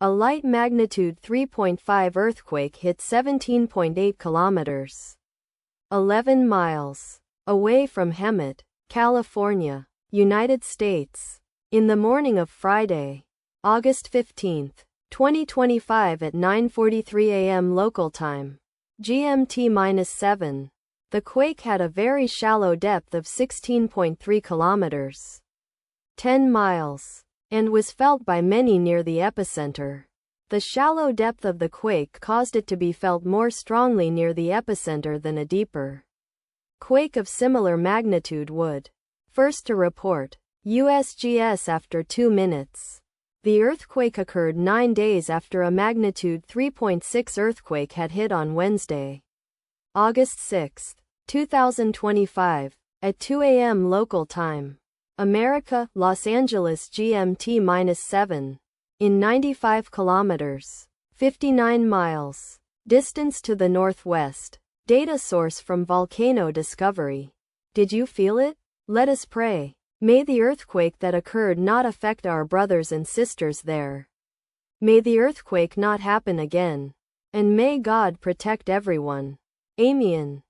A light magnitude 3.5 earthquake hit 17.8 kilometers, 11 miles, away from Hemet, California, United States, in the morning of Friday, August 15, 2025 at 9:43 a.m. local time, GMT-7. The quake had a very shallow depth of 16.3 kilometers, 10 miles, and was felt by many near the epicenter. The shallow depth of the quake caused it to be felt more strongly near the epicenter than a deeper quake of similar magnitude would. First to report, USGS after 2 minutes. The earthquake occurred 9 days after a magnitude 3.6 earthquake had hit on Wednesday, August 6, 2025, at 2 a.m. local time. America, Los Angeles GMT-7. In 95 kilometers, 59 miles, distance to the northwest. Data source from Volcano Discovery. Did you feel it? Let us pray. May the earthquake that occurred not affect our brothers and sisters there. May the earthquake not happen again. And may God protect everyone. Amen.